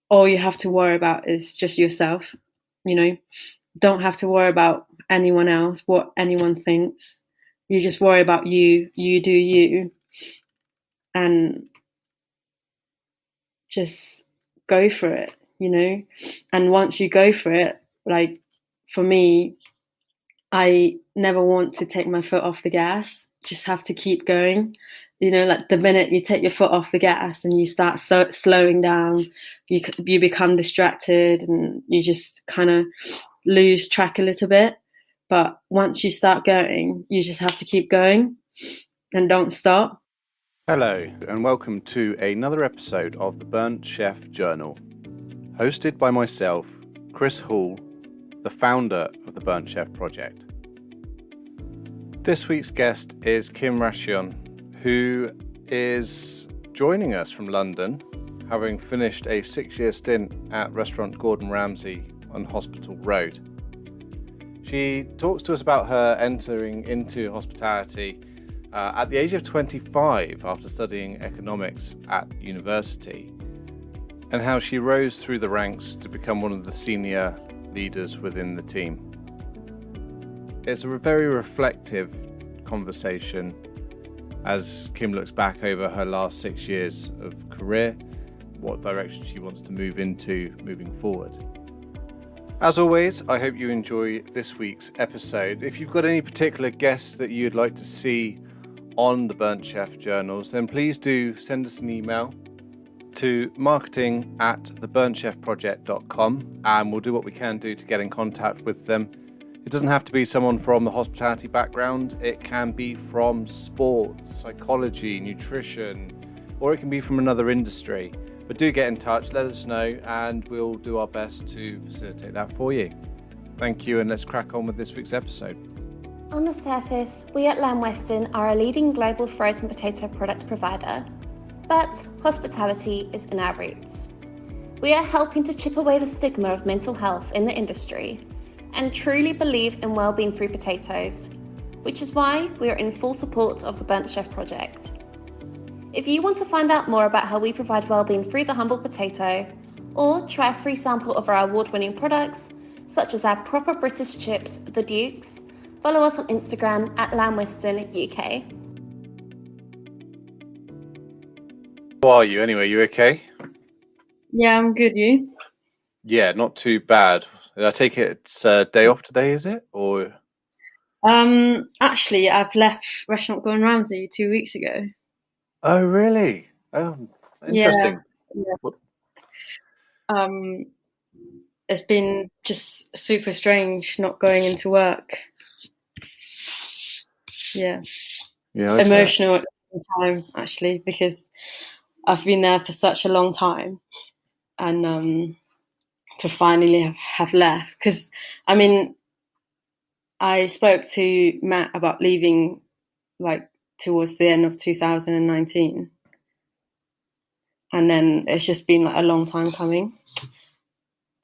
all you have to worry about is just yourself. You know, don't have to worry about anyone else, what anyone thinks. You just worry about you. You do you, and just go for it. And once you go for it, like for me, I never want to take my foot off the gas. Just have to keep going. Like the minute you take your foot off the gas and you start slowing down, you become distracted and you just kind of lose track a little bit. But once you start going, you just have to keep going and don't stop. Hello, and welcome to another episode of the Burnt Chef Journal, hosted by myself, Chris Hall, the founder of the Burnt Chef Project. This week's guest is Kim Ratcharoen, who is joining us from London, having finished a 6-year stint at restaurant Gordon Ramsay on Hospital Road. She talks to us about her entering into hospitality at the age of 25 after studying economics at university, and how she rose through the ranks to become one of the senior leaders within the team. It's a very reflective conversation as Kim looks back over her last 6 years of career, what direction she wants to move into moving forward. As always, I hope you enjoy this week's episode. If you've got any particular guests that you'd like to see on the Burnt Chef Journals, then please do send us an email to marketing@theburntchefproject.com, and we'll do what we can do to get in contact with them. It doesn't have to be someone from the hospitality background. It can be from sport, psychology, nutrition, or it can be from another industry. But do get in touch, let us know, and we'll do our best to facilitate that for you. Thank you, and let's crack on with this week's episode. On the surface, we at Lamb Weston are a leading global frozen potato product provider, but hospitality is in our roots. We are helping to chip away the stigma of mental health in the industry and truly believe in well-being through potatoes, which is why we are in full support of the Burnt Chef Project. If you want to find out more about how we provide well-being through the humble potato, or try a free sample of our award-winning products, such as our proper British chips, the Dukes, follow us on Instagram at LambWestonUK. How are you anyway? You okay? Yeah, I'm good. You? Yeah, not too bad. I take it it's a day off today, is it? Or Actually, I've left restaurant Gordon Ramsay 2 weeks ago. oh, really? Oh, interesting. Yeah. What- It's been just super strange not going into work. Yeah, emotional at the time actually, because I've been there for such a long time, and to finally have left. Because I spoke to Matt about leaving like towards the end of 2019, and then it's just been like a long time coming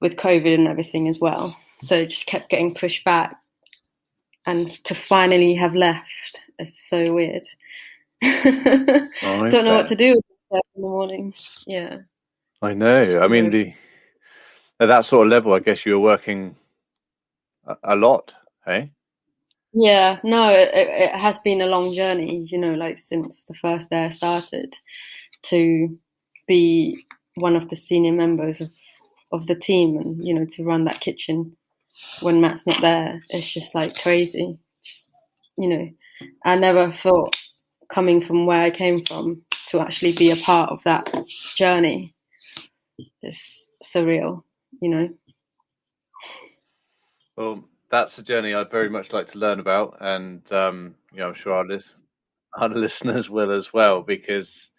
with COVID and everything as well. So it just kept getting pushed back, and to finally have left is so weird. Don't know what to do in the morning. Yeah, I know. I mean, at that sort of level, I guess you were working a lot, hey? Yeah, no, it has been a long journey, like since the first day I started to be one of the senior members of the team, and, to run that kitchen when Matt's not there. It's just like crazy. Just, I never thought, coming from where I came from, to actually be a part of that journey. It's surreal, Well, that's a journey I'd very much like to learn about, and I'm sure our listeners will as well, because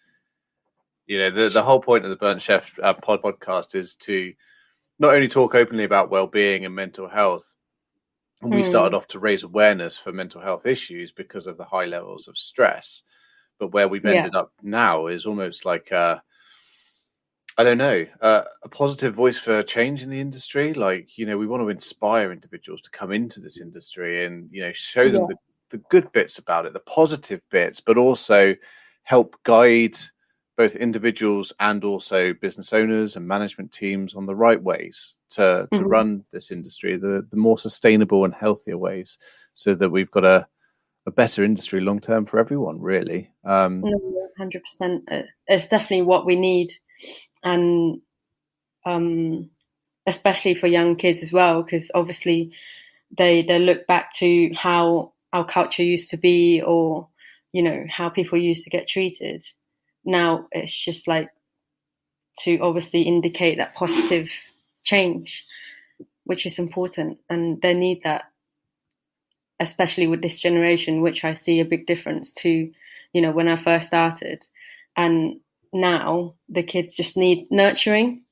the whole point of the Burnt Chef podcast is to not only talk openly about well-being and mental health. And we started off to raise awareness for mental health issues because of the high levels of stress, but where we've ended up now is almost like a positive voice for change in the industry. Like, we want to inspire individuals to come into this industry and, show them the good bits about it, the positive bits, but also help guide both individuals and also business owners and management teams on the right ways to run this industry, the more sustainable and healthier ways, so that we've got a better industry long term for everyone, really. 100%. It's definitely what we need, and especially for young kids as well, because obviously they look back to how our culture used to be, or how people used to get treated. Now it's just like to obviously indicate that positive change, which is important, and they need that, especially with this generation, which I see a big difference to when I first started. And now the kids just need nurturing,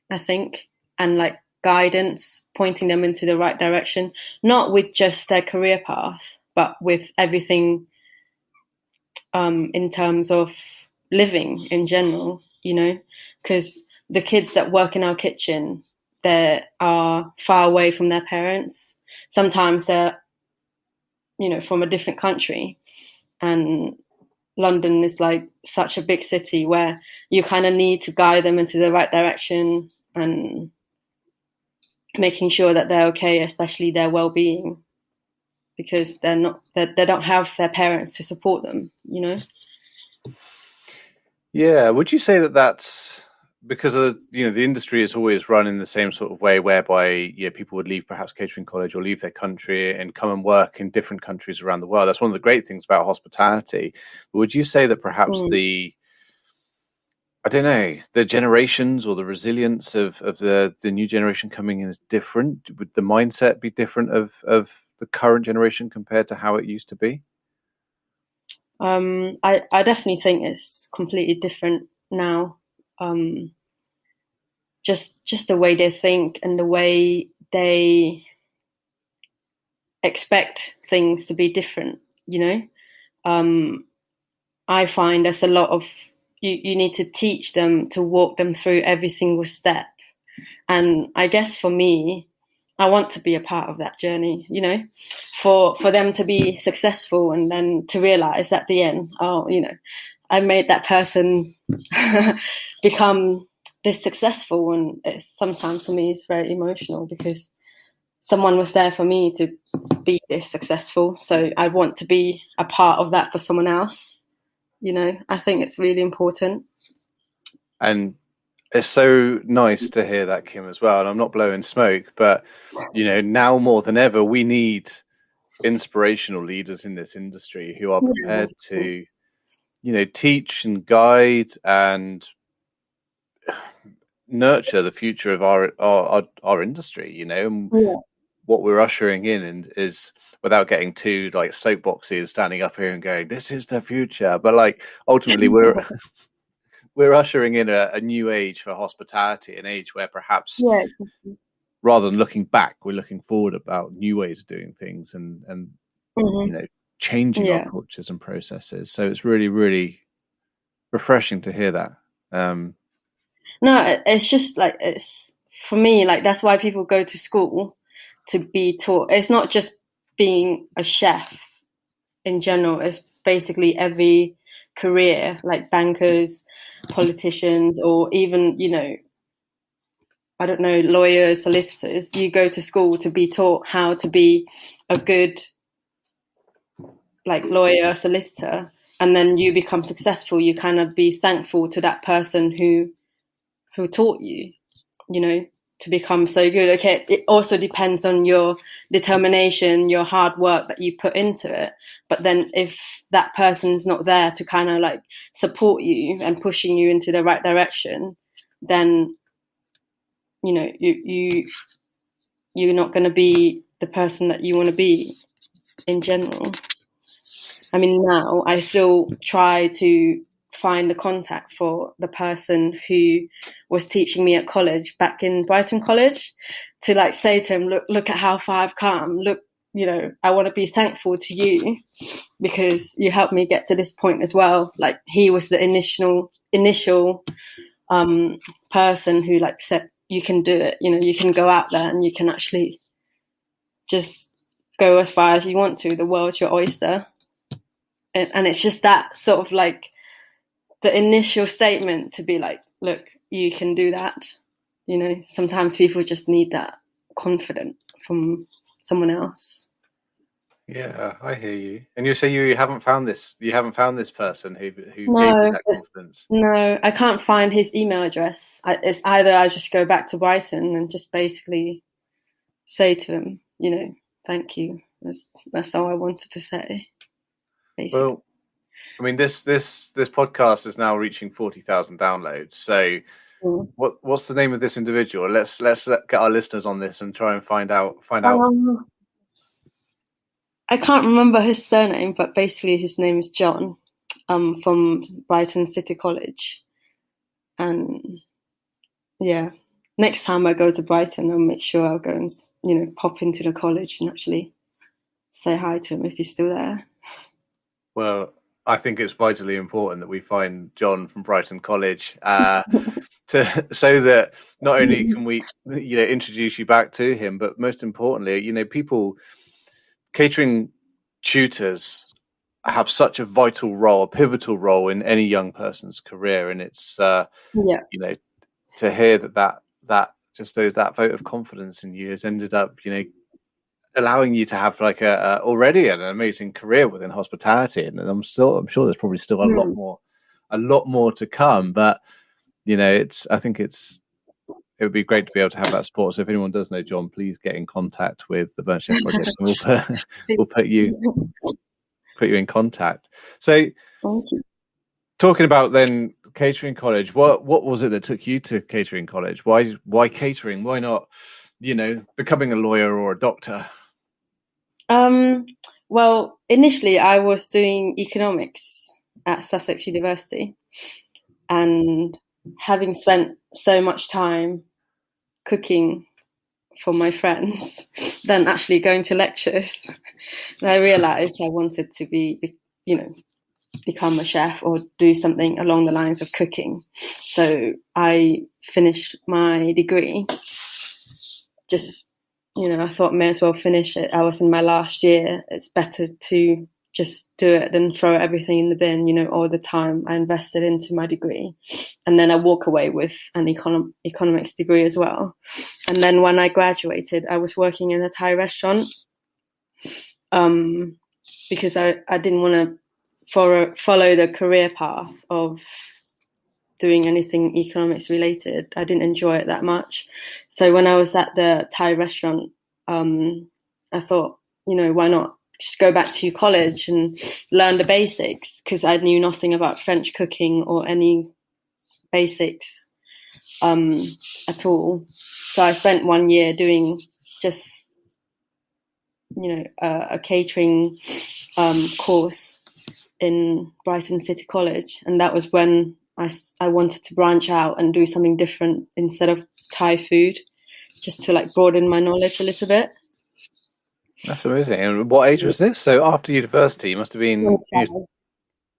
I think, and like guidance, pointing them into the right direction, not with just their career path, but with everything in terms of living in general, because the kids that work in our kitchen, they are far away from their parents. Sometimes they're, from a different country, and London is like such a big city where you kind of need to guide them into the right direction and making sure that they're okay, especially their well-being, because they don't have their parents to support them, Yeah. Would you say that that's because of, the industry is always run in the same sort of way, whereby people would leave perhaps catering college or leave their country and come and work in different countries around the world? That's one of the great things about hospitality. But would you say that perhaps the generations or the resilience of the new generation coming in is different? Would the mindset be different of the current generation compared to how it used to be? I definitely think it's completely different now. Just the way they think and the way they expect things to be different, I find there's a lot of, you need to teach them, to walk them through every single step. And I guess for me, I want to be a part of that journey, for them to be successful, and then to realize at the end, I made that person become this successful. And sometimes for me, it's very emotional, because someone was there for me to be this successful. So I want to be a part of that for someone else. I think it's really important. And it's so nice to hear that, Kim, as well. And I'm not blowing smoke, but, now more than ever, we need inspirational leaders in this industry who are prepared to, teach and guide and nurture the future of our industry, and what we're ushering in is, without getting too like soapboxy and standing up here and going, this is the future, but like ultimately we're ushering in a new age for hospitality, an age where perhaps rather than looking back, we're looking forward about new ways of doing things and changing our cultures and processes. So it's really, really refreshing to hear that. No, it's just like, it's for me, like that's why people go to school, to be taught. It's not just being a chef in general. It's basically every career, like bankers, politicians, or even, I don't know, lawyers, solicitors. You go to school to be taught how to be a good like lawyer, solicitor, and then you become successful. You kind of be thankful to that person who taught you, to become so good. Okay, it also depends on your determination, your hard work that you put into it. But then if that person's not there to kind of like support you and pushing you into the right direction, then, you're not going to be the person that you want to be in general. I mean, now I still try to find the contact for the person who was teaching me at college, back in Brighton College, to like say to him, look at how far I've come. Look, I want to be thankful to you because you helped me get to this point as well. Like he was the initial person who like said, you can do it. You can go out there and you can actually just go as far as you want to. The world's your oyster. And it's just that sort of like the initial statement to be like, look, you can do that. You know, sometimes people just need that confidence from someone else. Yeah, I hear you. And you say you haven't found this person who gave you that confidence. No, I can't find his email address. It's either I just go back to Brighton and just basically say to him, you know, thank you. That's all I wanted to say, basically. Well, I mean, this podcast is now reaching 40,000 downloads. So, what's the name of this individual? Let's get our listeners on this and try and find out. I can't remember his surname, but basically his name is John, from Brighton City College. And yeah, next time I go to Brighton, I'll make sure I'll go and, you know, pop into the college and actually say hi to him if he's still there. Well, I think it's vitally important that we find John from Brighton College, so that not only can we, you know, introduce you back to him, but most importantly, you know, catering tutors have such a vital role, a pivotal role in any young person's career, and it's you know, to hear that just that vote of confidence in you has ended up, you know, allowing you to have like already an amazing career within hospitality, and I'm sure there's probably still a lot more to come. But you know, I think it would be great to be able to have that support. So if anyone does know John, please get in contact with the Burnt Chef Project, and we'll put you in contact. So, talking about then catering college, what was it that took you to catering college? Why catering? Why not, you know, becoming a lawyer or a doctor? Well, initially I was doing economics at Sussex University, and having spent so much time cooking for my friends than actually going to lectures, I realized I wanted to become a chef or do something along the lines of cooking. So I finished my degree. Just, you know, I thought may as well finish it. I was in my last year. It's better to just do it than throw everything in the bin, you know, all the time I invested into my degree. And then I walk away with an economics degree as well. And then when I graduated, I was working in a Thai restaurant, because I didn't want to follow the career path of doing anything economics related. I didn't enjoy it that much. So when I was at the Thai restaurant, I thought, you know, why not just go back to college and learn the basics, because I knew nothing about French cooking or any basics at all. So I spent 1 year doing just, you know, a catering course in Brighton City College, and that was when I wanted to branch out and do something different instead of Thai food, just to like broaden my knowledge a little bit. That's amazing. And what age was this? So after university, you must have been...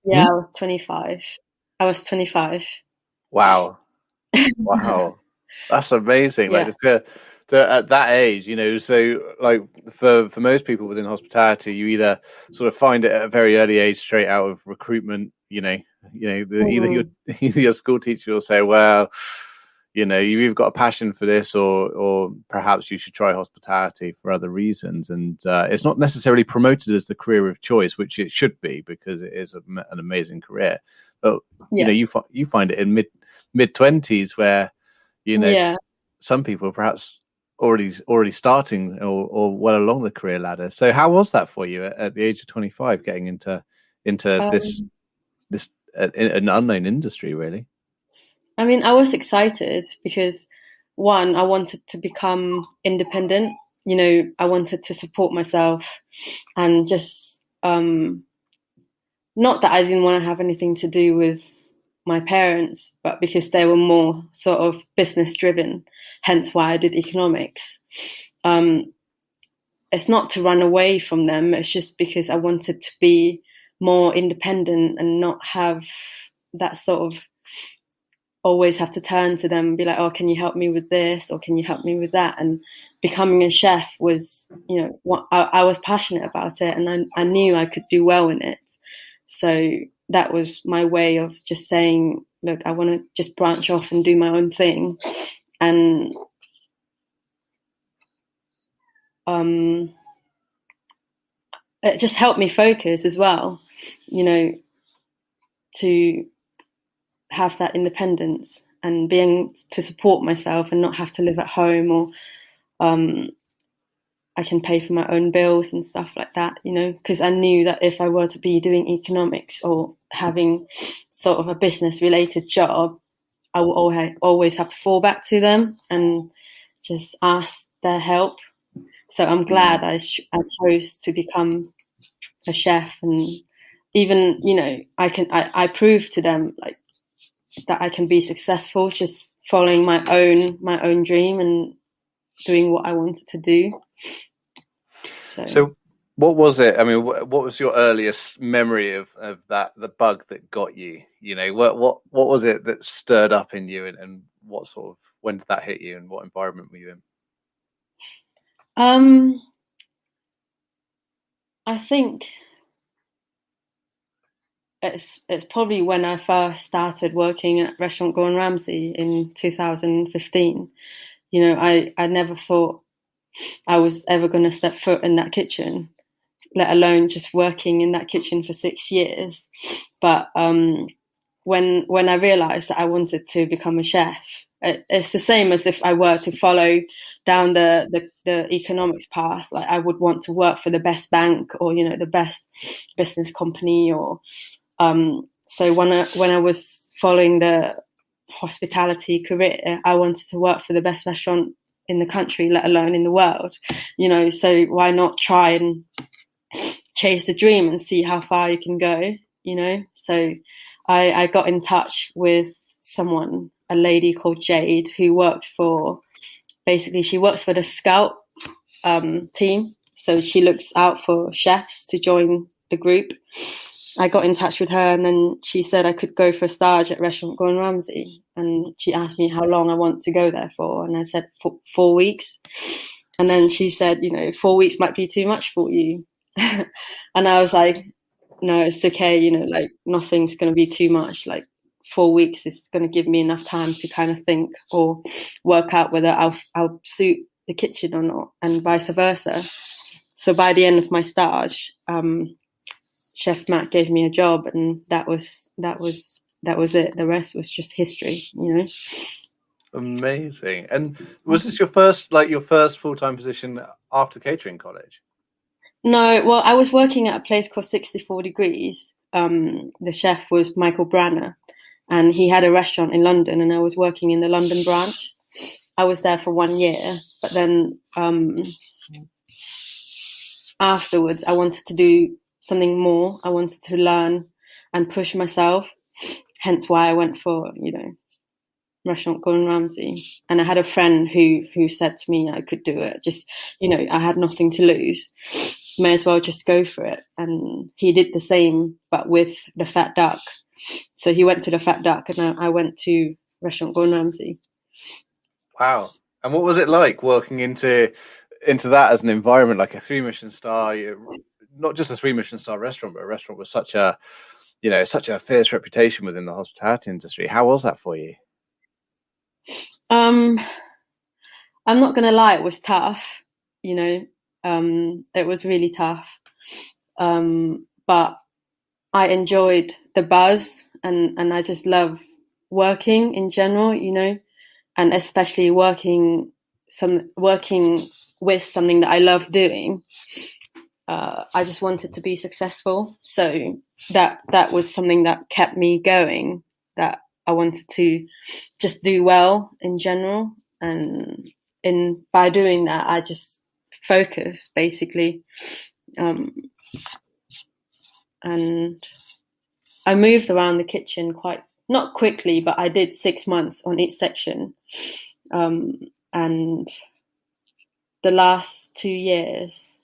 Yeah, I was 25. Wow. Wow. That's amazing. Yeah. Like at that age, you know, so like for most people within hospitality, you either sort of find it at a very early age straight out of recruitment, either your school teacher will say, well, you know, you've either got a passion for this or perhaps you should try hospitality for other reasons. And it's not necessarily promoted as the career of choice, which it should be, because it is an amazing career. But, you know, you find it in mid-20s where, you know, some people are perhaps already starting or well along the career ladder. So how was that for you at the age of 25, getting into this an unknown industry, really? I mean, I was excited because, one, I wanted to become independent. You know, I wanted to support myself, and just not that I didn't want to have anything to do with my parents, but because they were more sort of business driven, hence why I did economics. It's not to run away from them. It's just because I wanted to be more independent and not have that sort of always have to turn to them and be like, oh, can you help me with this? Or can you help me with that? And becoming a chef was, you know, I was passionate about it, and I knew I could do well in it. So that was my way of just saying, look, I want to just branch off and do my own thing. And it just helped me focus as well, to have that independence and being to support myself and not have to live at home, or I can pay for my own bills and stuff like that, because I knew that if I were to be doing economics or having sort of a business related job, I will always have to fall back to them and just ask their help. So I'm glad I chose to become a chef, and even, I proved to them like that I can be successful just following my own dream and doing what I wanted to do. So what was it? I mean, what was your earliest memory of that, the bug that got you? What was it that stirred up in you, and what sort of, when did that hit you, and what environment were you in? I think it's probably when I first started working at restaurant Gordon Ramsay in 2015. I never thought I was ever going to step foot in that kitchen, let alone just working in that kitchen for 6 years. But when I realized that I wanted to become a chef, it's the same as if I were to follow down the economics path. Like, I would want to work for the best bank, or the best business company, or so when I was following the hospitality career, I wanted to work for the best restaurant in the country, let alone in the world. So why not try and chase the dream and see how far you can go? So I got in touch with someone, a lady called Jade, who works for the Scout team. So she looks out for chefs to join the group. I got in touch with her, and then she said I could go for a stage at restaurant Gordon Ramsay, and she asked me how long I want to go there for, and I said 4 weeks. And then she said, 4 weeks might be too much for you. And I was like, no, it's okay, like, nothing's going to be too much. Like, 4 weeks is going to give me enough time to kind of think or work out whether I'll suit the kitchen or not, and vice versa. So by the end of my stage, Chef Matt gave me a job, and that was it. The rest was just history, Amazing. And was this your first full-time position after catering college? No, well, I was working at a place called 64 Degrees. The chef was Michael Branner, and he had a restaurant in London, and I was working in the London branch. I was there for 1 year, but then afterwards I wanted to do something more. I wanted to learn and push myself, hence why I went for, restaurant Gordon Ramsay. And I had a friend who said to me I could do it. Just, I had nothing to lose. May as well just go for it. And he did the same, but with the Fat Duck. So he went to the Fat Duck, and I went to restaurant Gordon Ramsay. Wow. And what was it like working into that as an environment, like a 3 Michelin star, not just a 3 Michelin star restaurant, but a restaurant with such a fierce reputation within the hospitality industry? How was that for you? I'm not going to lie, it was tough, it was really tough. But I enjoyed the buzz, and I just love working in general, and especially working with something that I love doing. I just wanted to be successful. So that was something that kept me going, that I wanted to just do well in general. And by doing that, I just focus, basically. And I moved around the kitchen not quickly, but I did 6 months on each section. And the last 2 years,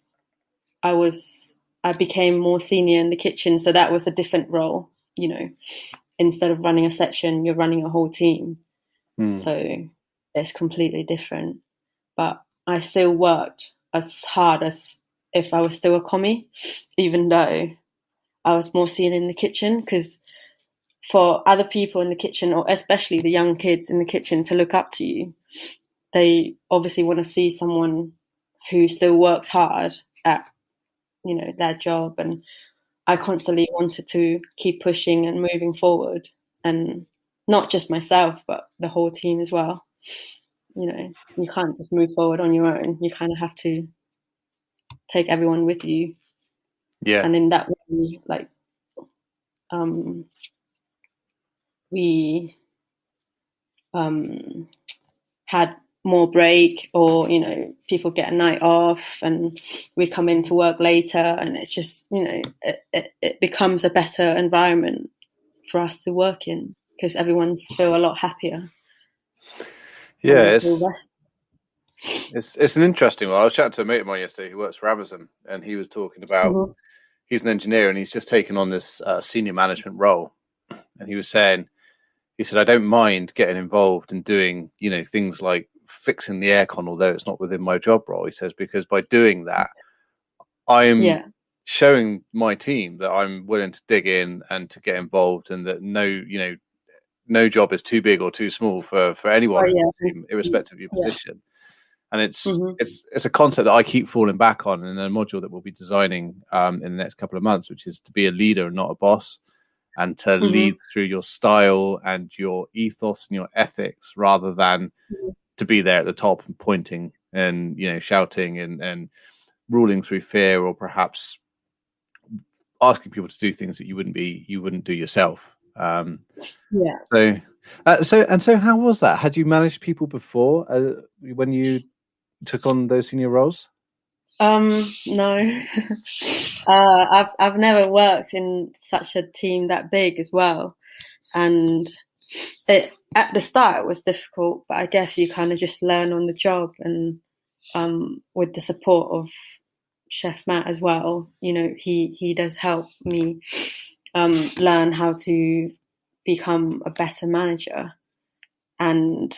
I became more senior in the kitchen. So that was a different role, instead of running a section, you're running a whole team. So it's completely different. But I still worked as hard as if I was still a commie, even though I was more seen in the kitchen, because for other people in the kitchen, or especially the young kids in the kitchen, to look up to you, they obviously want to see someone who still works hard at, their job. And I constantly wanted to keep pushing and moving forward, and not just myself, but the whole team as well. You can't just move forward on your own. You kind of have to take everyone with you. Yeah. And in that way, like, we had more break, or people get a night off and we come into work later, and it's just it becomes a better environment for us to work in, because everyone's feel a lot happier. Yeah, it's an interesting one. I was chatting to a mate of mine yesterday who works for Amazon, and he was talking about he's an engineer and he's just taken on this senior management role, and he said I don't mind getting involved in doing things like fixing the aircon, although it's not within my job role. He says, because by doing that, I'm showing my team that I'm willing to dig in and to get involved, and that no job is too big or too small for anyone in the team, irrespective of your position. And it's a concept that I keep falling back on in a module that we'll be designing in the next couple of months, which is to be a leader and not a boss, and to lead through your style and your ethos and your ethics, rather than to be there at the top and pointing and shouting and ruling through fear, or perhaps asking people to do things that you wouldn't do yourself. So how was that? Had you managed people before when you took on those senior roles? No. I've never worked in such a team that big as well, and at the start it was difficult, but I guess you kind of just learn on the job, and with the support of Chef Matt as well, he does help me learn how to become a better manager. And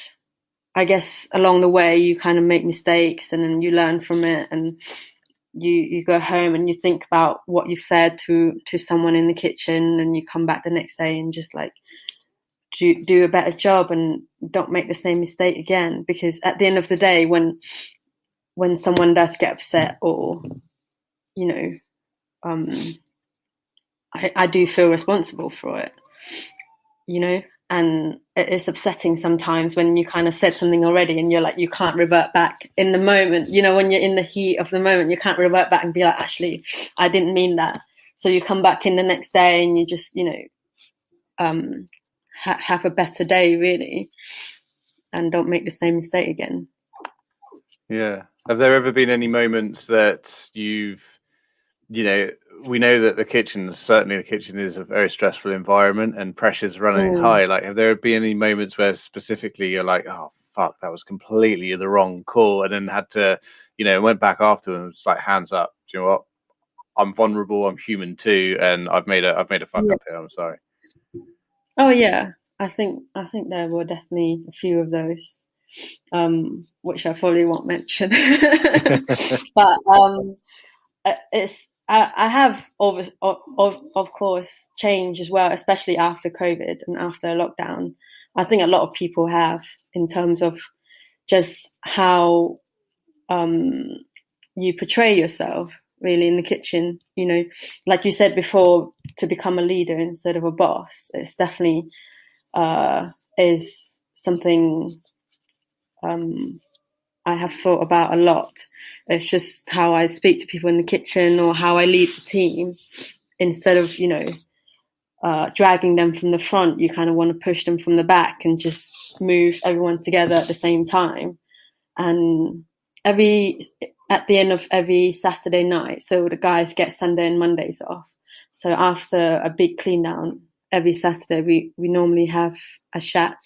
I guess along the way you kind of make mistakes, and then you learn from it, and you go home and you think about what you've said to someone in the kitchen, and you come back the next day and just like do a better job and don't make the same mistake again. Because at the end of the day, when someone does get upset, or I do feel responsible for it, and it's upsetting sometimes when you kind of said something already and you're like, you can't revert back in the moment, when you're in the heat of the moment, you can't revert back and be like, actually, I didn't mean that. So you come back in the next day and you just, have a better day, really, and don't make the same mistake again. Yeah. Have there ever been any moments that we know that the kitchen is a very stressful environment and pressure's running high. Like, have there been any moments where specifically you're like, oh, fuck, that was completely the wrong call, and then had to, went back after and was like, hands up, do you know what? I'm vulnerable, I'm human too, and I've made a fuck up here, I'm sorry. Oh yeah. I think there were definitely a few of those, which I probably won't mention. But I have of course changed as well, especially after COVID and after lockdown. I think a lot of people have, in terms of just how you portray yourself really in the kitchen. Like you said before, to become a leader instead of a boss, it's definitely is something I have thought about a lot. It's just how I speak to people in the kitchen, or how I lead the team. Instead of, dragging them from the front, you kind of want to push them from the back and just move everyone together at the same time. And at the end of every Saturday night, so the guys get Sunday and Mondays off. So after a big clean down, every Saturday we normally have a chat,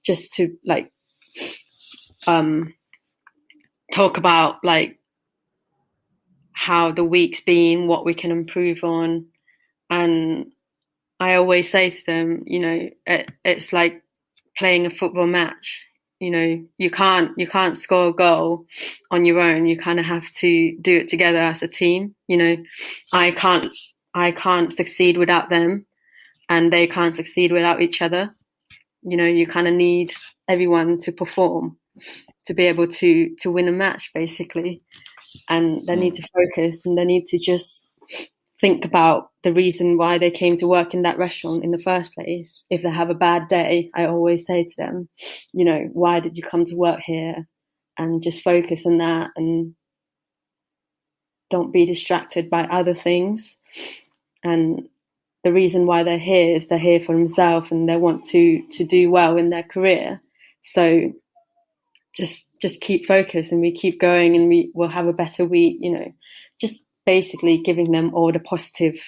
just to like talk about like how the week's been, what we can improve on. And I always say to them, it's like playing a football match. You can't score a goal on your own. You kind of have to do it together as a team. I I can't succeed without them, and they can't succeed without each other. You know, you kind of need everyone to perform to be able to win a match, basically. And they need to focus, and they need to just think about the reason why they came to work in that restaurant in the first place. If they have a bad day, I always say to them, you know, why did you come to work here? And just focus on that, and don't be distracted by other things. And the reason why they're here is they're here for themselves, and they want to do well in their career. So just keep focused, and we keep going, and we will have a better week, you know, just basically giving them all the positive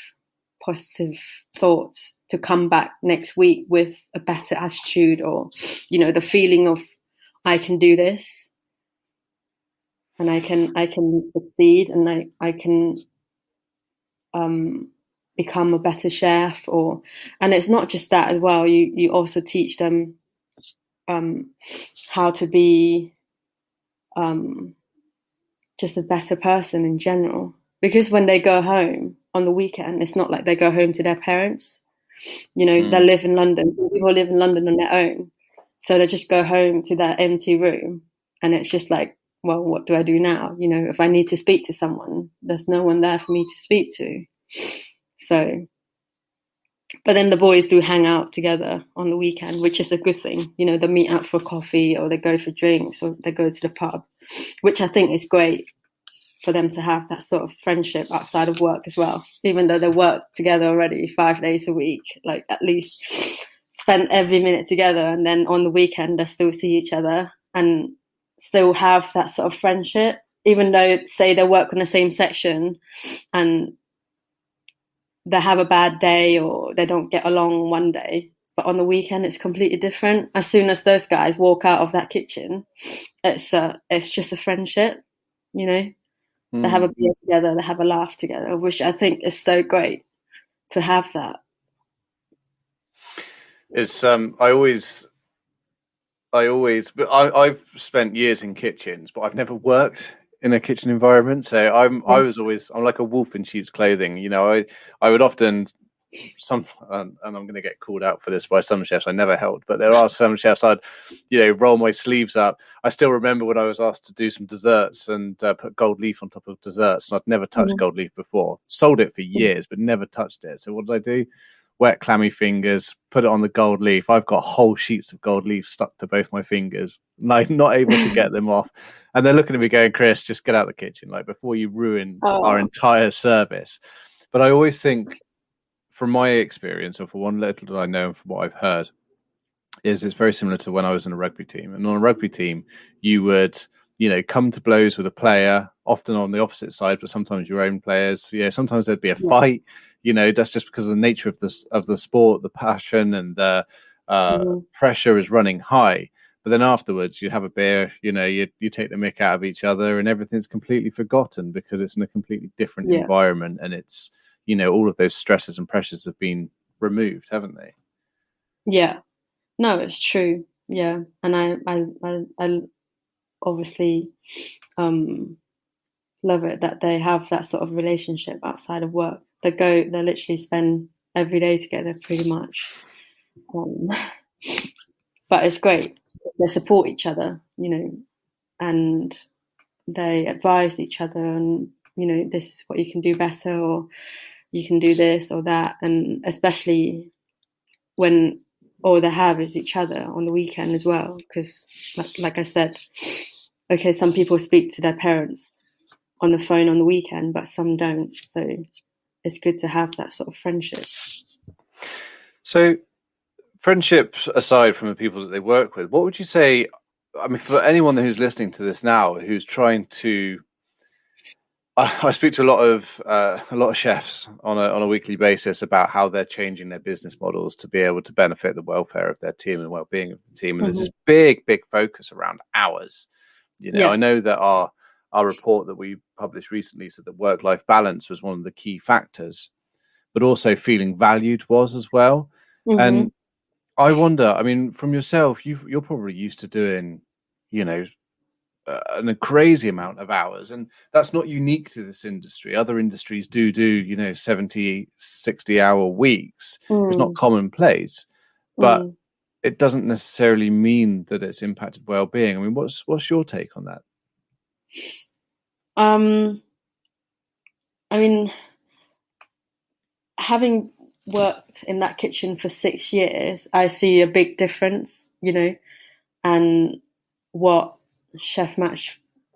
thoughts to come back next week with a better attitude, or, you know, the feeling of I can do this, and I can succeed, and I can become a better chef. And it's not just that as well. You also teach them how to be just a better person in general. Because when they go home on the weekend, it's not like they go home to their parents. You know, they live in London. Some people live in London on their own. So they just go home to their empty room, and it's just like, well, what do I do now? You know, if I need to speak to someone, there's no one there for me to speak to. So, but then the boys do hang out together on the weekend, which is a good thing. You know, they meet up for coffee, or they go for drinks, or they go to the pub, which I think is great for them to have that sort of friendship outside of work as well. Even though they work together already 5 days a week, like at least spend every minute together, and then on the weekend they still see each other and still have that sort of friendship, even though, say, they work on the same section and they have a bad day or they don't get along one day, but on the weekend it's completely different. As soon as those guys walk out of that kitchen, it's just a friendship, you know. They have a beer together, they have a laugh together, which I think is so great to have that. It's I've spent years in kitchens, but I've never worked in a kitchen environment. So I'm like a wolf in sheep's clothing. You know, I would often and I'm going to get called out for this by some chefs I never helped, but there are some chefs I'd, you know, roll my sleeves up. I still remember when I was asked to do some desserts and put gold leaf on top of desserts, and I'd never touched gold leaf before. Sold it for years, but never touched it. So what did I do? Wet clammy fingers, put it on the gold leaf. I've got whole sheets of gold leaf stuck to both my fingers, like not able to get them off. And they're looking at me going, Chris, just get out of the kitchen, like before you ruin our entire service. But I always think, from my experience, or for one little that I know and from what I've heard, is it's very similar to when I was in a rugby team. And on a rugby team, you would, you know, come to blows with a player, often on the opposite side, but sometimes your own players. Yeah, sometimes there'd be a fight. You know, that's just because of the nature of the sport, the passion and the pressure is running high. But then afterwards, you have a beer, you know, you take the mick out of each other, and everything's completely forgotten because it's in a completely different environment, and it's, you know, all of those stresses and pressures have been removed, haven't they? Yeah, no, it's true. Yeah, and I obviously love it that they have that sort of relationship outside of work. They literally spend every day together, pretty much. But it's great. They support each other, you know, and they advise each other, and, you know, this is what you can do better, or you can do this or that. And especially when all they have is each other on the weekend as well, because like I said, okay, some people speak to their parents on the phone on the weekend, but some don't. So it's good to have that sort of friendship. So friendships aside from the people that they work with, what would you say, I mean, for anyone who's listening to this now, who's trying to, I speak to a lot of chefs on a weekly basis about how they're changing their business models to be able to benefit the welfare of their team and well-being of the team. And there's this big focus around hours. You know, I know that our report that we published recently said that work-life balance was one of the key factors, but also feeling valued was as well. And I wonder, I mean, from yourself, you're probably used to doing, you know, a crazy amount of hours, and that's not unique to this industry. Other industries do 70, 60-hour weeks. It's not commonplace, but it doesn't necessarily mean that it's impacted well-being. I mean, what's your take on that? I mean, having worked in that kitchen for 6 years, I see a big difference, and what Chef Matt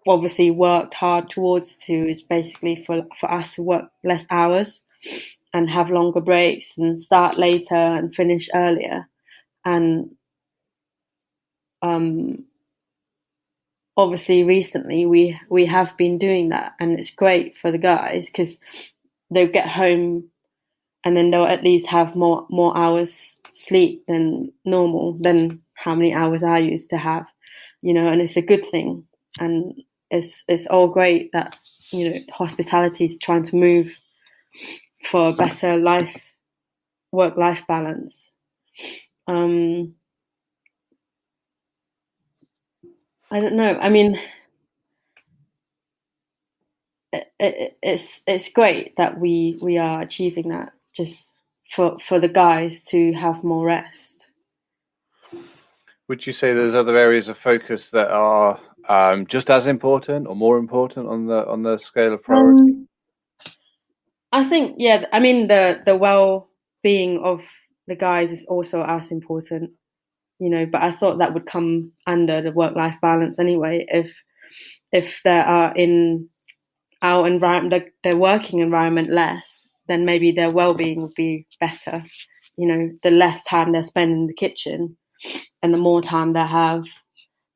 obviously worked hard towards is basically for us to work less hours and have longer breaks and start later and finish earlier. And obviously recently we have been doing that, and it's great for the guys because they'll get home and then they'll at least have more hours sleep than normal, than how many hours I used to have, and it's a good thing. And it's all great that, hospitality is trying to move for a better work-life balance. I don't know. I mean, it's great that we are achieving that, just for the guys to have more rest. Would you say there's other areas of focus that are just as important or more important on the scale of priority? I think, yeah. I mean, the well-being of the guys is also as important, But I thought that would come under the work-life balance anyway. If they are in our environment, their working environment less, then maybe their well-being would be better. The less time they spend in the kitchen, and the more time they have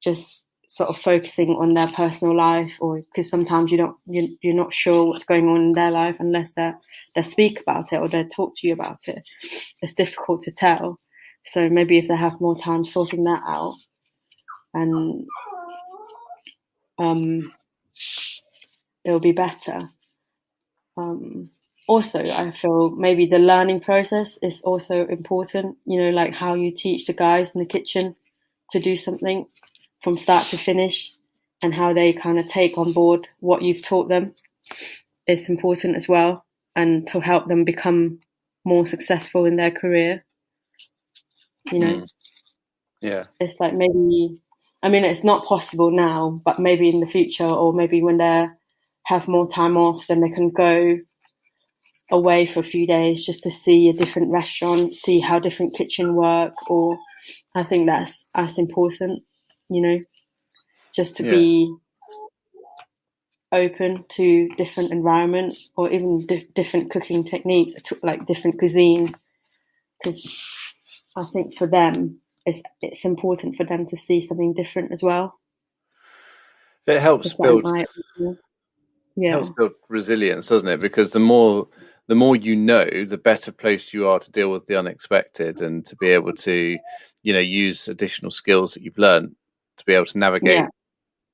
just sort of focusing on their personal life, or because sometimes you're not sure what's going on in their life unless they speak about it or they talk to you about it. It's difficult to tell. So maybe if they have more time sorting that out, and it'll be better. Also, I feel maybe the learning process is also important, like how you teach the guys in the kitchen to do something from start to finish, and how they kind of take on board what you've taught them is important as well, and to help them become more successful in their career. Yeah. It's like maybe, I mean, it's not possible now, but maybe in the future, or maybe when they have more time off, then they can go away for a few days just to see a different restaurant, see how different kitchen work. Or I think that's as important, just to be open to different environment, or even different cooking techniques, like different cuisine, because I think for them it's important for them to see something different as well. It helps build resilience, doesn't it? Because the more the better placed you are to deal with the unexpected, and to be able to, use additional skills that you've learned to be able to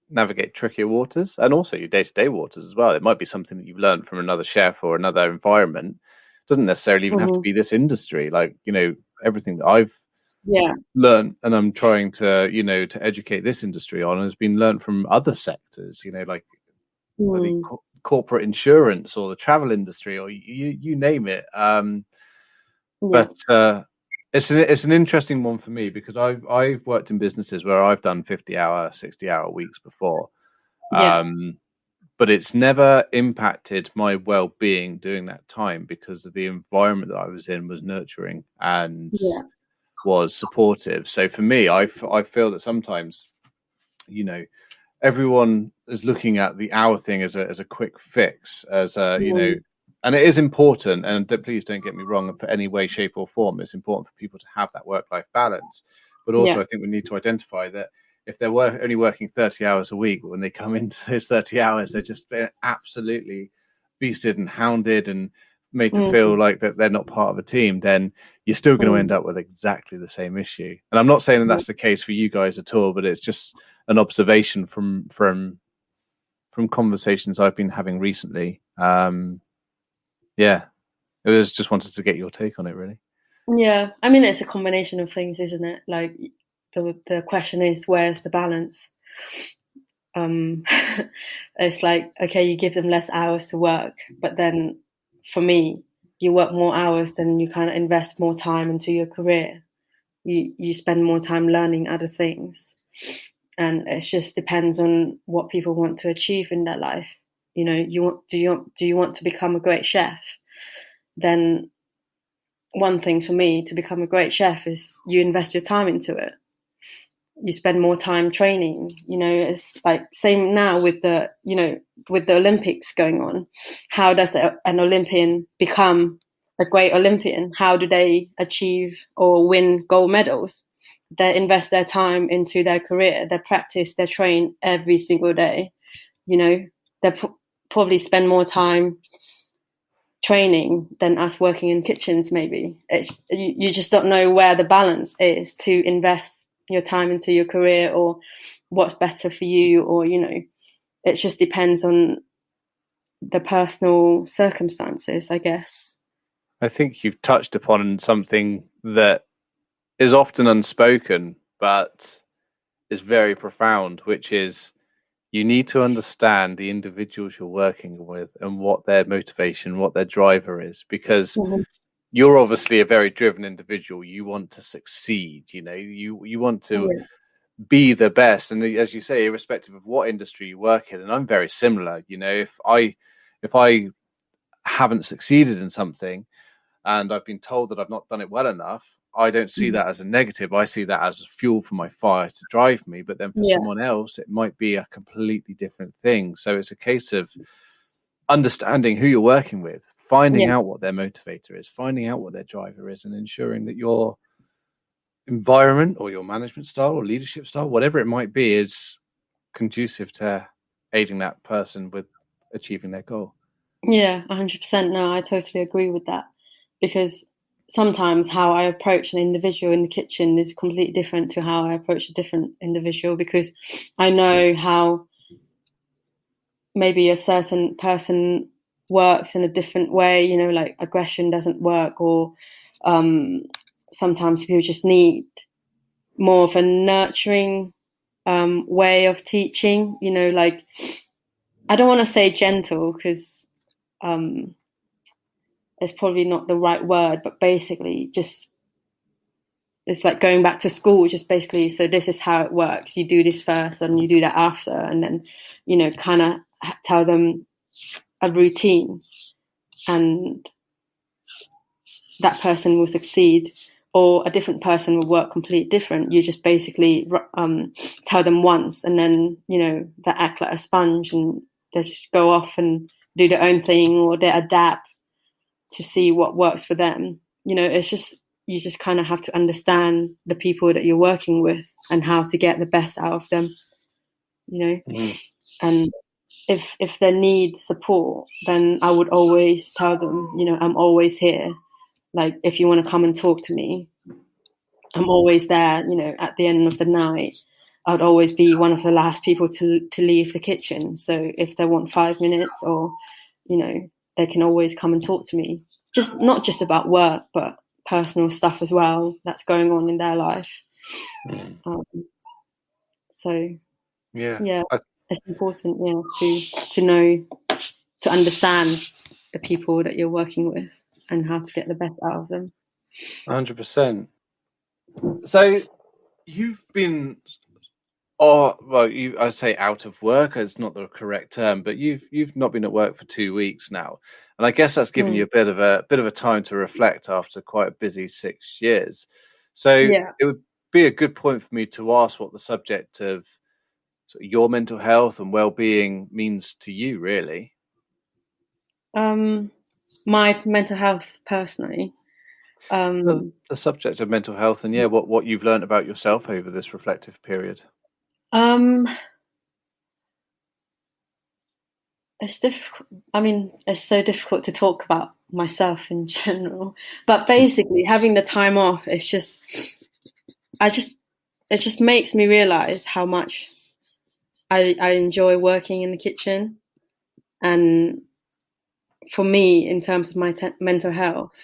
navigate trickier waters, and also your day-to-day waters as well. It might be something that you've learned from another chef or another environment. It doesn't necessarily even have to be this industry. Like, everything that I've learned and I'm trying to, to educate this industry on has been learned from other sectors, like corporate insurance or the travel industry, or you name it. But it's an interesting one for me, because I've worked in businesses where I've done 50-hour, 60-hour weeks before. But it's never impacted my well-being during that time, because of the environment that I was in was nurturing and was supportive. So for me, I feel that sometimes, everyone is looking at the hour thing as a quick fix, as a, and it is important. And please don't get me wrong, for any way, shape or form, it's important for people to have that work-life balance. But also I think we need to identify that if they're only working 30 hours a week, when they come into those 30 hours, they're absolutely beasted and hounded and made to feel like that they're not part of a team, then you're still going to end up with exactly the same issue. And I'm not saying that that's the case for you guys at all, but it's just an observation from conversations I've been having recently. It was just wanted to get your take on it, really. Yeah, I mean, it's a combination of things, isn't it? Like the question is, where's the balance? it's like, okay, you give them less hours to work, but then for me, you work more hours, then you kind of invest more time into your career. You spend more time learning other things, and it just depends on what people want to achieve in their life. You know, do you want to become a great chef? Then one thing for me to become a great chef is you invest your time into it. You spend more time training. You know, it's like same now with the Olympics going on. How does an Olympian become a great Olympian? How do they achieve or win gold medals? They invest their time into their career. They practice, they train every single day. You know, they probably spend more time training than us working in kitchens. Maybe you just don't know where the balance is to invest your time into your career, or what's better for you, or it just depends on the personal circumstances, I guess. I think you've touched upon something that is often unspoken but is very profound, which is you need to understand the individuals you're working with and what their motivation, what their driver is, because you're obviously a very driven individual. You want to succeed, you want to be the best. And as you say, irrespective of what industry you work in, and I'm very similar, if I haven't succeeded in something and I've been told that I've not done it well enough, I don't see that as a negative. I see that as fuel for my fire to drive me. But then for someone else, it might be a completely different thing. So it's a case of understanding who you're working with, finding out what their motivator is, finding out what their driver is, and ensuring that your environment or your management style or leadership style, whatever it might be, is conducive to aiding that person with achieving their goal. Yeah, 100%. No, I totally agree with that, because sometimes how I approach an individual in the kitchen is completely different to how I approach a different individual, because I know how maybe a certain person works in a different way, like aggression doesn't work, or sometimes people just need more of a nurturing way of teaching, like, I don't want to say gentle, because it's probably not the right word, but basically just it's like going back to school, just basically, so this is how it works. You do this first and you do that after, and then, kind of tell them a routine, and that person will succeed, or a different person will work completely different. You just basically tell them once, and then, they act like a sponge and they just go off and do their own thing, or they adapt to see what works for them. It's just, you just kind of have to understand the people that you're working with and how to get the best out of them, and if they need support, then I would always tell them, I'm always here. Like, if you want to come and talk to me, I'm always there. At the end of the night, I'd always be one of the last people to leave the kitchen. So if they want 5 minutes, or, they can always come and talk to me. Just not just about work, but personal stuff as well that's going on in their life. So it's important, to know, to understand the people that you're working with and how to get the best out of them. 100%. So you've been, I'd say out of work. It's not the correct term, but you've not been at work for 2 weeks now, and I guess that's given you a bit of a time to reflect after quite a busy 6 years. So it would be a good point for me to ask what the subject of sort of your mental health and well-being means to you, really. My mental health personally. The subject of mental health, and what you've learned about yourself over this reflective period. It's difficult. I mean, it's so difficult to talk about myself in general. But basically, having the time off, it just makes me realize how much I enjoy working in the kitchen. And for me, in terms of my mental health,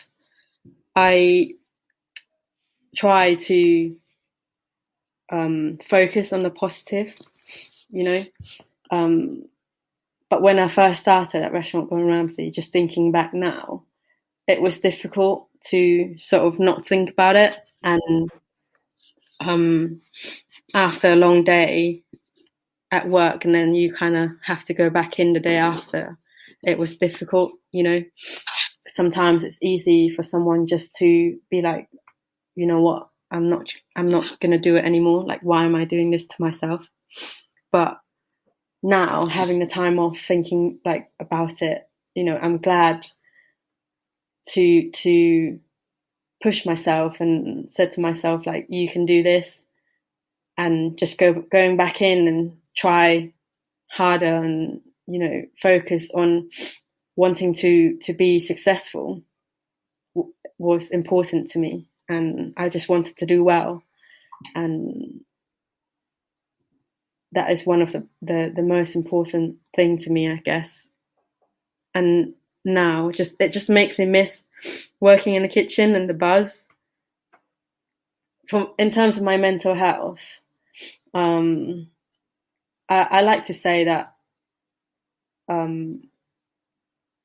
I try to focus on the positive. you know. But when I first started at Restaurant Gordon Ramsay, just thinking back now, it was difficult to sort of not think about it. And after a long day at work, and then you kind of have to go back in the day after, it was difficult, you know. Sometimes it's easy for someone just to be like, you know what, I'm not going to do it anymore. Like, why am I doing this to myself? But now, having the time off, thinking like about it, you know, I'm glad to push myself and said to myself, like, you can do this, and just going back in and try harder and, you know, focus on wanting to be successful was important to me, and I just wanted to do well, and that is one of the most important thing to me, I guess. And now it just makes me miss working in the kitchen and the buzz. In terms of my mental health, I like to say that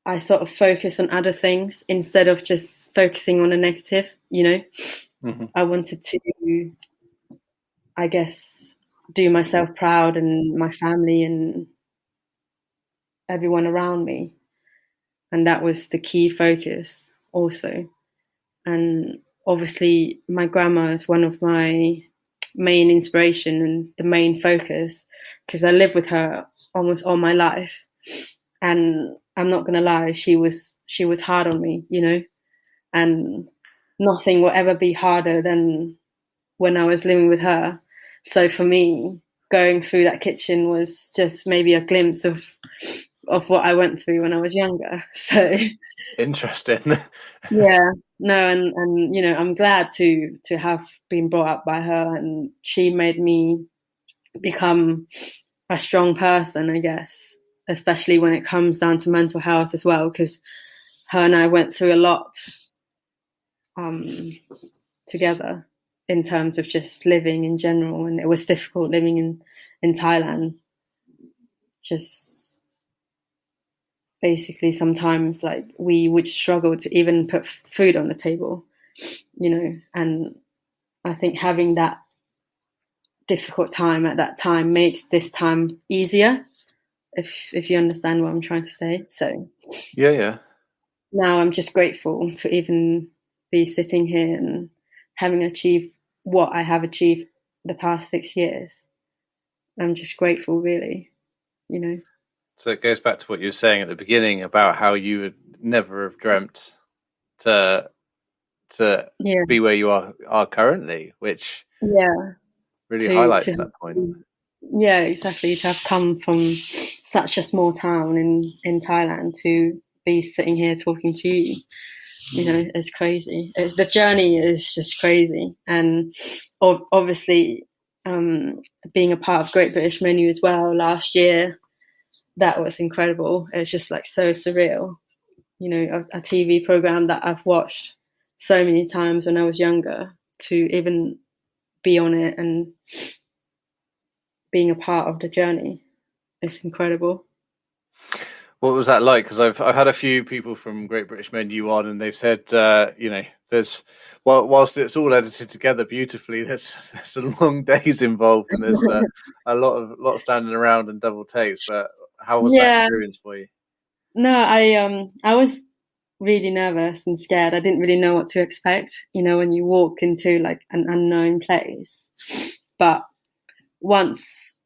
I sort of focus on other things instead of just focusing on the negative, you know. Mm-hmm. I wanted to, I guess, do myself proud and my family and everyone around me. And that was the key focus also. And obviously my grandma is one of my main inspiration and the main focus, because I lived with her almost all my life. And I'm not going to lie, she was hard on me, you know, and nothing will ever be harder than when I was living with her. So for me, going through that kitchen was just maybe a glimpse of what I went through when I was younger. So interesting. Yeah, no, and you know, I'm glad to have been brought up by her, and she made me become a strong person, I guess, especially when it comes down to mental health as well, because her and I went through a lot together in terms of just living in general, and it was difficult living in Thailand. Just basically sometimes like we would struggle to even put food on the table, you know, and I think having that difficult time at that time makes this time easier, if you understand what I'm trying to say. So yeah, now I'm just grateful to even be sitting here and having achieved what I have achieved the past 6 years. I'm just grateful, really, you know. So it goes back to what you were saying at the beginning about how you would never have dreamt to be where you are currently, which really highlights that point. Yeah, exactly. To have come from such a small town in Thailand to be sitting here talking to you, you know, it's crazy. The journey is just crazy. And obviously, being a part of Great British Menu as well last year, that was incredible. It's just like so surreal, you know, a TV program that I've watched so many times when I was younger, to even be on it and being a part of the journey. It's incredible. What was that like? Because I've had a few people from Great British Menu on, and they've said, you know, there's whilst it's all edited together beautifully, there's some long days involved, and there's a lot standing around and double takes. But how was that experience for you? No, I was really nervous and scared. I didn't really know what to expect, you know, when you walk into like an unknown place. But once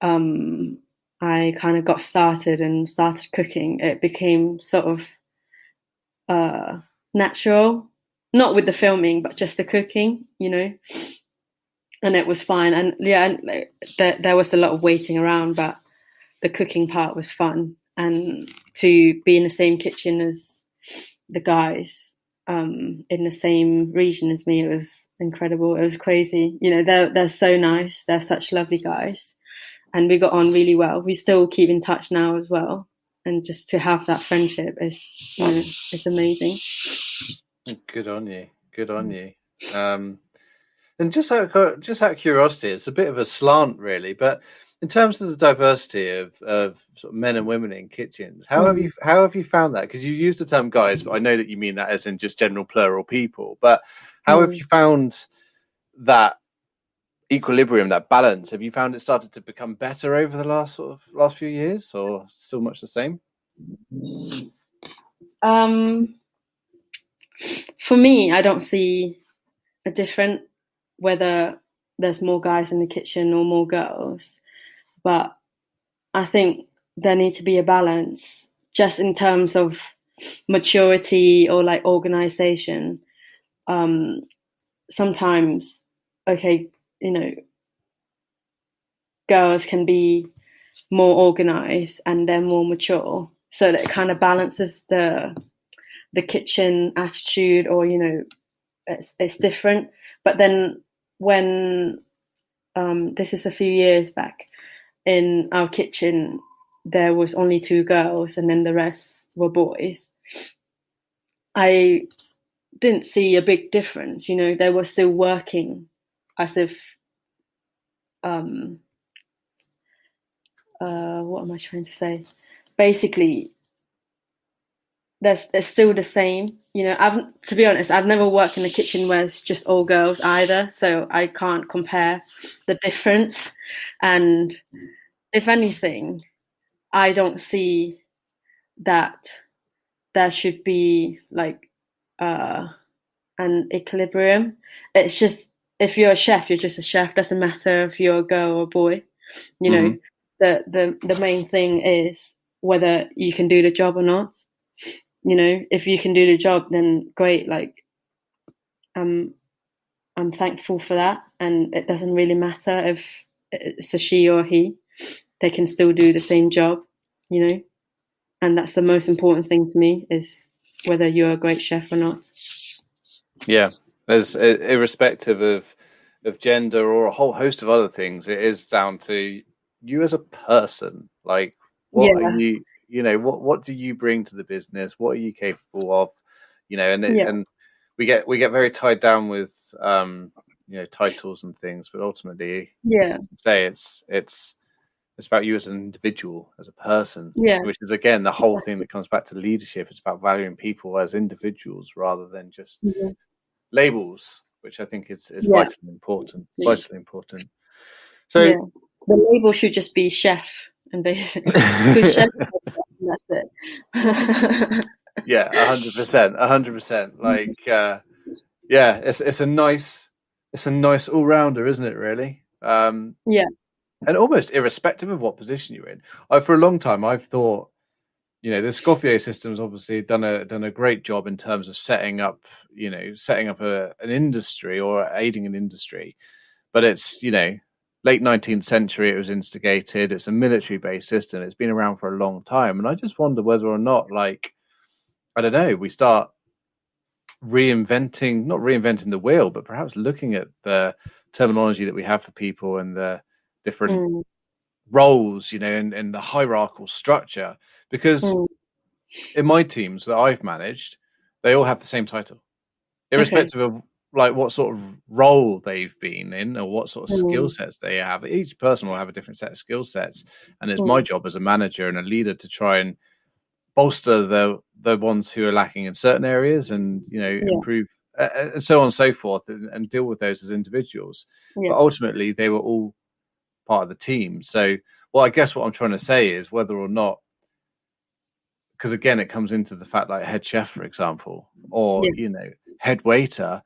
I kind of got started and started cooking, it became sort of natural, not with the filming, but just the cooking, you know, and it was fine. And there was a lot of waiting around, but the cooking part was fun. And to be in the same kitchen as the guys in the same region as me, it was incredible. It was crazy. You know, they're so nice. They're such lovely guys. And we got on really well. We still keep in touch now as well. And just to have that friendship is, you know, it's amazing. Good on you. Good on you. And just out of curiosity, it's a bit of a slant really, but In terms of the diversity of sort of men and women in kitchens, how have you found that? Because you used the term guys, but I know that you mean that as in just general plural people. But how have you found that equilibrium, that balance? Have you found it started to become better over the last few years, or still much the same? For me, I don't see a difference whether there's more guys in the kitchen or more girls, but I think there needs to be a balance just in terms of maturity or like organization. Sometimes, okay, girls can be more organized and they're more mature, so that it kind of balances the kitchen attitude, or it's different. But then when this is a few years back, in our kitchen there was only 2 girls and then the rest were boys. I didn't see a big difference. They were still working as if what am I trying to say? Basically, it's still the same. To be honest, I've never worked in a kitchen where it's just all girls either, so I can't compare the difference. And if anything, I don't see that there should be like an equilibrium. It's just, if you're a chef, you're just a chef. Doesn't matter if you're a girl or a boy. The main thing is whether you can do the job or not. If you can do the job, then great. Like, I'm thankful for that, and it doesn't really matter if it's a she or he. They can still do the same job, and that's the most important thing to me, is whether you're a great chef or not. Yeah, there's irrespective of gender or a whole host of other things, it is down to you as a person. Like, what are you? What do you bring to the business? What are you capable of? And we get very tied down with titles and things, but ultimately, say it's about you as an individual, as a person, which is again the whole thing that comes back to leadership. It's about valuing people as individuals rather than just labels, which I think is vitally important. Vitally important. So the label should just be chef, and basically, chef, that's it. 100%. Like, it's a nice all rounder, isn't it? Really. And almost irrespective of what position you're in. For a long time, I've thought, the Escoffier system's obviously done a great job in terms of setting up an industry or aiding an industry. But it's, late 19th century, it was instigated. It's a military-based system. It's been around for a long time. And I just wonder whether or not, like, I don't know, we start not reinventing the wheel, but perhaps looking at the terminology that we have for people and the different roles, and the hierarchical structure. Because in my teams that I've managed, they all have the same title, irrespective of like what sort of role they've been in or what sort of skill sets they have. Each person will have a different set of skill sets, and it's my job as a manager and a leader to try and bolster the ones who are lacking in certain areas, and improve, and so on and so forth, and deal with those as individuals. But ultimately, they were all part of the team. So, I guess what I'm trying to say is whether or not, because again, it comes into the fact, like head chef, for example, or head waiter.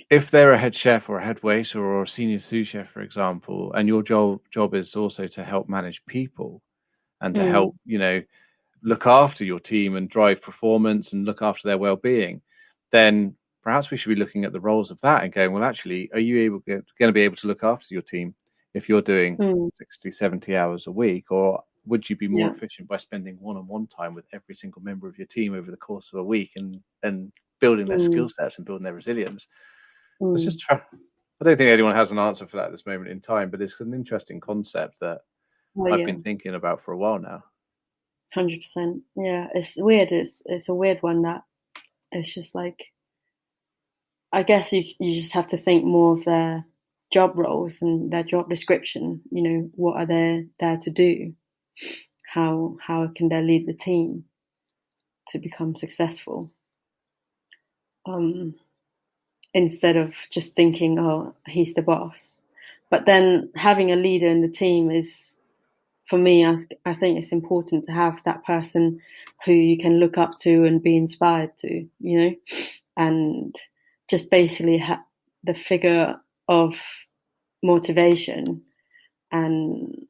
If they're a head chef or a head waiter or a senior sous chef, for example, and your job is also to help manage people and to help, look after your team and drive performance and look after their well-being, then perhaps we should be looking at the roles of that and going, well, actually, are you going to be able to look after your team if you're doing 60, 70 hours a week? Or would you be more efficient by spending one-on-one time with every single member of your team over the course of a week and building their skill sets and building their resilience? It's just I don't think anyone has an answer for that at this moment in time, but it's an interesting concept that I've been thinking about for a while now. 100%. Yeah, it's weird. It's a weird one, that it's just like, I guess you just have to think more of their job roles and their job description. You know, what are they there to do? How can they lead the team to become successful? Instead of just thinking, oh, he's the boss. But then having a leader in the team is, for me, I think it's important to have that person who you can look up to and be inspired to, you know, and just basically the figure of motivation and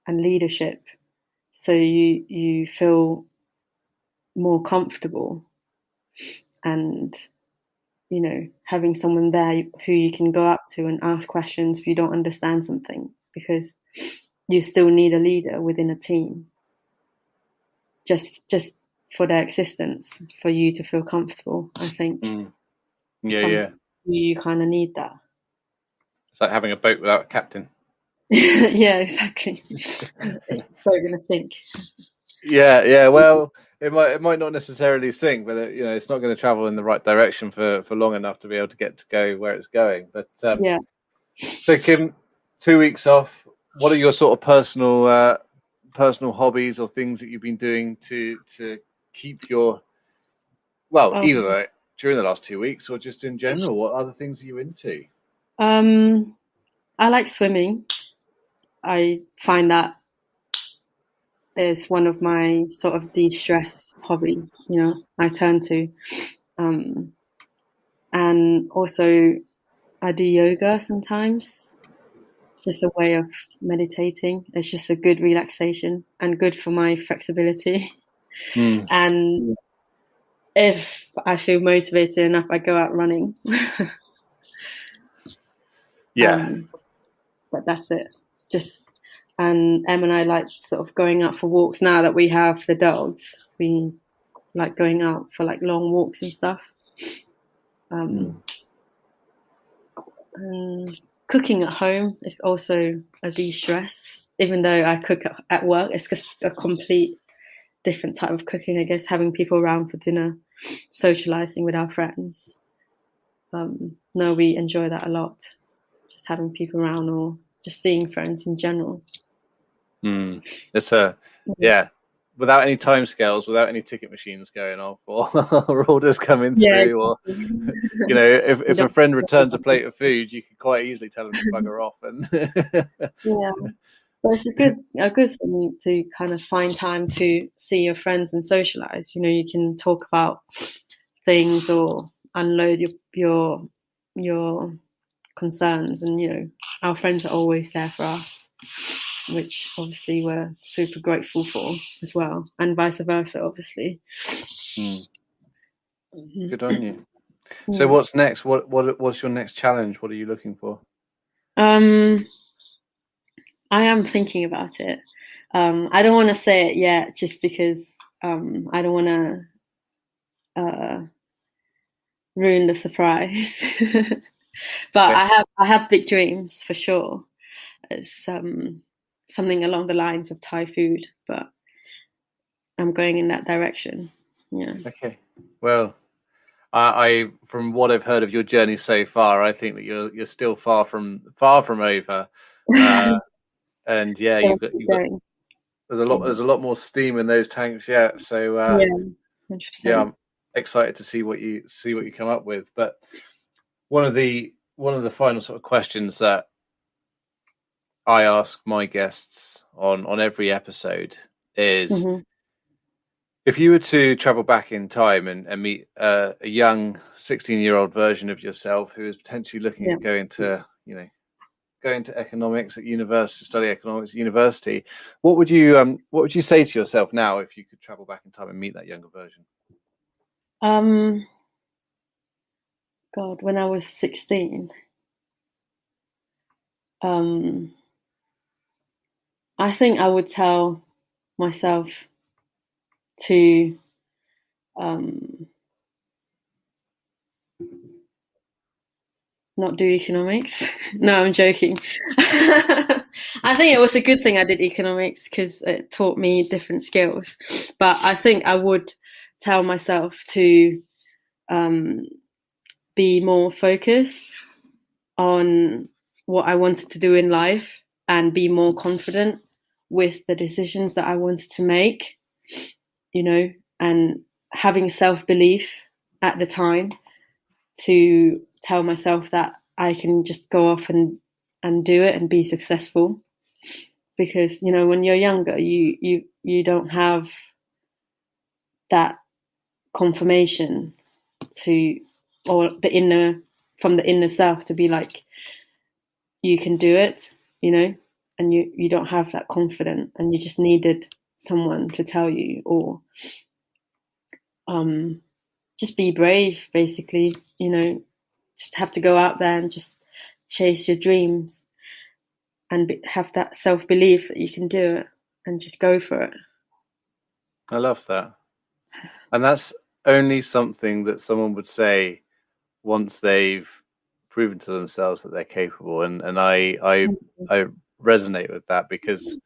leadership, so you feel more comfortable, and you know, having someone there who you can go up to and ask questions if you don't understand something, because you still need a leader within a team, just for their existence, for you to feel comfortable. I think you kind of need that. It's like having a boat without a captain. Yeah, exactly. It's probably going to sink. Yeah. Well, it might not necessarily sink, but it's not going to travel in the right direction for long enough to be able to go where it's going. But yeah. So Kim, 2 weeks off. What are your sort of personal hobbies or things that you've been doing to keep your either during the last 2 weeks or just in general? What other things are you into? I like swimming. I find that is one of my sort of de-stress hobby, you know, I turn to. And also I do yoga sometimes, just a way of meditating. It's just a good relaxation and good for my flexibility. And if I feel motivated enough, I go out running. But that's it. And Em and I like sort of going out for walks now that we have the dogs. We like going out for like long walks and stuff. And cooking at home is also a de-stress. Even though I cook at work, it's just a complete different type of cooking, I guess, having people around for dinner, socializing with our friends. No, we enjoy that a lot. Just having people around or just seeing friends in general. It's without any timescales, without any ticket machines going off or orders coming through, or if a friend returns a plate of food, you can quite easily tell them to bugger off. And but it's a good thing to kind of find time to see your friends and socialize. You know, you can talk about things or unload your concerns, and you know, our friends are always there for us, which obviously we're super grateful for as well, and vice versa, obviously. Good on you. So what's next? What's your next challenge? What are you looking for? I am thinking about it. I don't want to say it yet, just because I don't want to ruin the surprise. But okay. I have big dreams for sure. It's something along the lines of Thai food, but I'm going in that direction. Yeah. Okay. Well, I from what I've heard of your journey so far, I think that you're still far from over. And yeah, you've got there's a lot more steam in those tanks yet. So 100%. I'm excited to see what you come up with. But one of the final sort of questions that I ask my guests on every episode is, if you were to travel back in time and meet a young 16-year-old version of yourself who is potentially looking at going to economics at university, study economics at university, what would you say to yourself now if you could travel back in time and meet that younger version? God, when I was 16, I think I would tell myself to not do economics. No, I'm joking. I think it was a good thing I did economics because it taught me different skills. But I think I would tell myself to be more focused on what I wanted to do in life and be more confident with the decisions that I wanted to make, and having self-belief at the time to tell myself that I can just go off and do it and be successful. Because, when you're younger, you don't have that confirmation from the inner self to be like, you can do it, and you don't have that confidence, and you just needed someone to tell you, or just be brave, basically, just have to go out there and just chase your dreams and have that self-belief that you can do it and just go for it. I love that. And that's only something that someone would say once they've proven to themselves that they're capable. And I resonate with that, because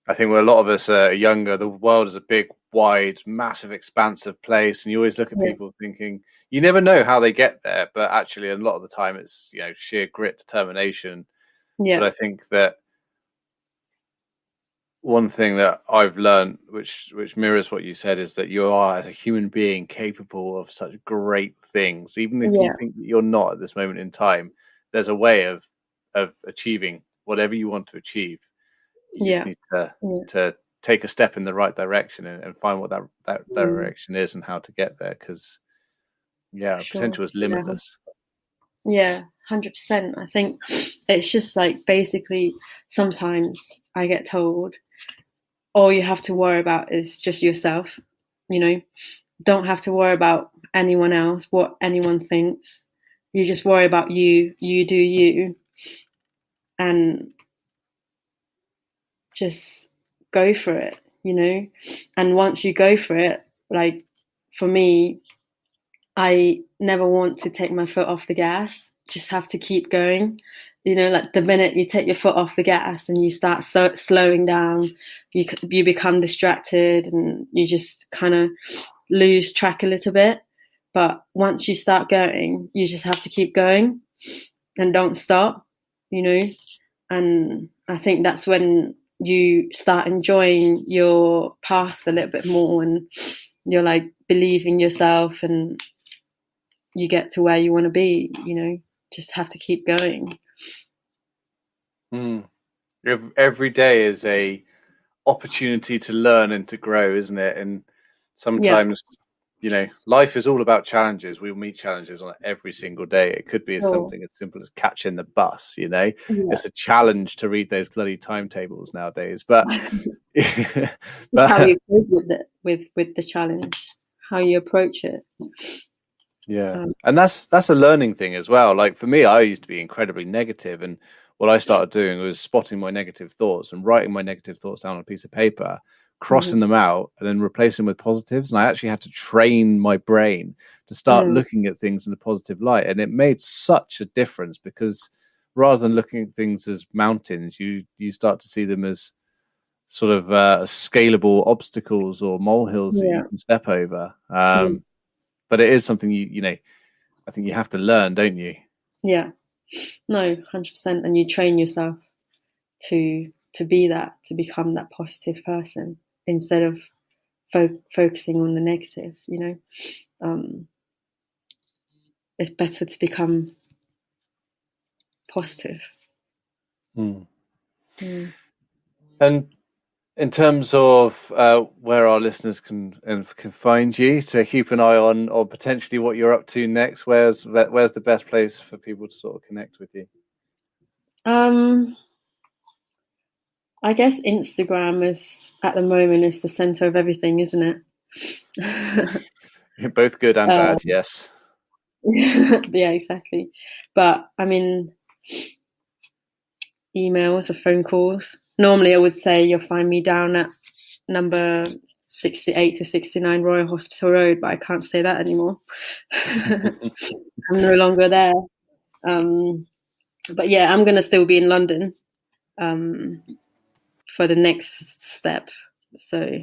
I think when a lot of us are younger, the world is a big, wide, massive, expansive place. And you always look at people thinking, you never know how they get there. But actually, a lot of the time, it's, sheer grit, determination. Yeah. But I think that one thing that I've learned, which mirrors what you said, is that you are, as a human being, capable of such great things. Even if you think that you're not at this moment in time, there's a way of achieving whatever you want to achieve. You just need to take a step in the right direction and find what that direction is and how to get there. Because potential is limitless. Yeah, 100%. I think it's just like, basically, sometimes I get told, all you have to worry about is just yourself. Don't have to worry about anyone else, what anyone thinks. You just worry about you do you, and just go for it, and once you go for it, like, for me, I never want to take my foot off the gas, just have to keep going. Like, the minute you take your foot off the gas and you start slowing down, you become distracted and you just kind of lose track a little bit. But once you start going, you just have to keep going and don't stop, and I think that's when you start enjoying your path a little bit more, and you're like, believe in yourself, and you get to where you want to be. Just have to keep going. Every day is a opportunity to learn and to grow, isn't it? And sometimes life is all about challenges. We'll meet challenges on every single day. It could be something as simple as catching the bus. It's a challenge to read those bloody timetables nowadays. But how you cope with the challenge, how you approach it. And that's a learning thing as well. Like, for me, I used to be incredibly negative, and what I started doing was spotting my negative thoughts and writing my negative thoughts down on a piece of paper, crossing them out, and then replacing them with positives. And I actually had to train my brain to start looking at things in a positive light. And it made such a difference, because rather than looking at things as mountains, you start to see them as sort of scalable obstacles or molehills that you can step over. But it is something I think you have to learn, don't you? Yeah, no, 100%. And you train yourself to be that, to become that positive person instead of focusing on the negative. It's better to become positive. And in terms of where our listeners can find you, to keep an eye on, or potentially what you're up to next, where's the best place for people to sort of connect with you? I guess Instagram at the moment is the center of everything, isn't it? Both good and bad, yes. Yeah, exactly. But I mean, emails or phone calls. Normally, I would say you'll find me down at number 68 to 69 Royal Hospital Road, but I can't say that anymore. I'm no longer there. But yeah, I'm going to still be in London for the next step. So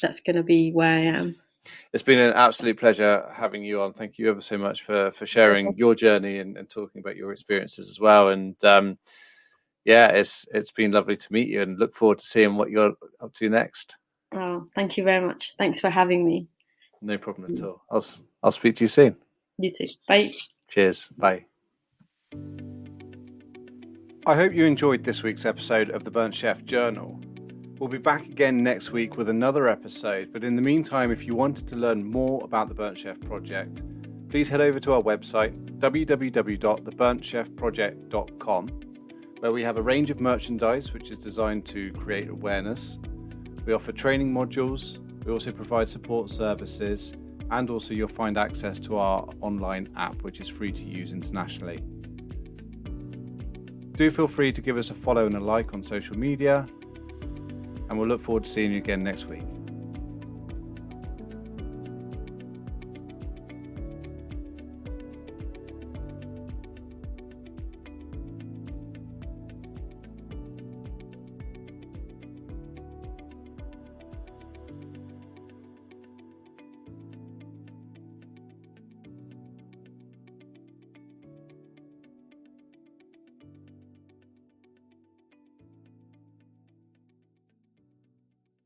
that's going to be where I am. It's been an absolute pleasure having you on. Thank you ever so much for sharing your journey and talking about your experiences as well. And it's been lovely to meet you, and look forward to seeing what you're up to next. Oh, thank you very much. Thanks for having me. No problem at all. I'll speak to you soon. You too. Bye. Cheers. Bye. I hope you enjoyed this week's episode of the Burnt Chef Journal. We'll be back again next week with another episode, but in the meantime, if you wanted to learn more about the Burnt Chef Project, please head over to our website, www.theburnchefproject.com, where we have a range of merchandise which is designed to create awareness. We offer training modules, we also provide support services, and also you'll find access to our online app, which is free to use internationally. Do feel free to give us a follow and a like on social media, and we'll look forward to seeing you again next week.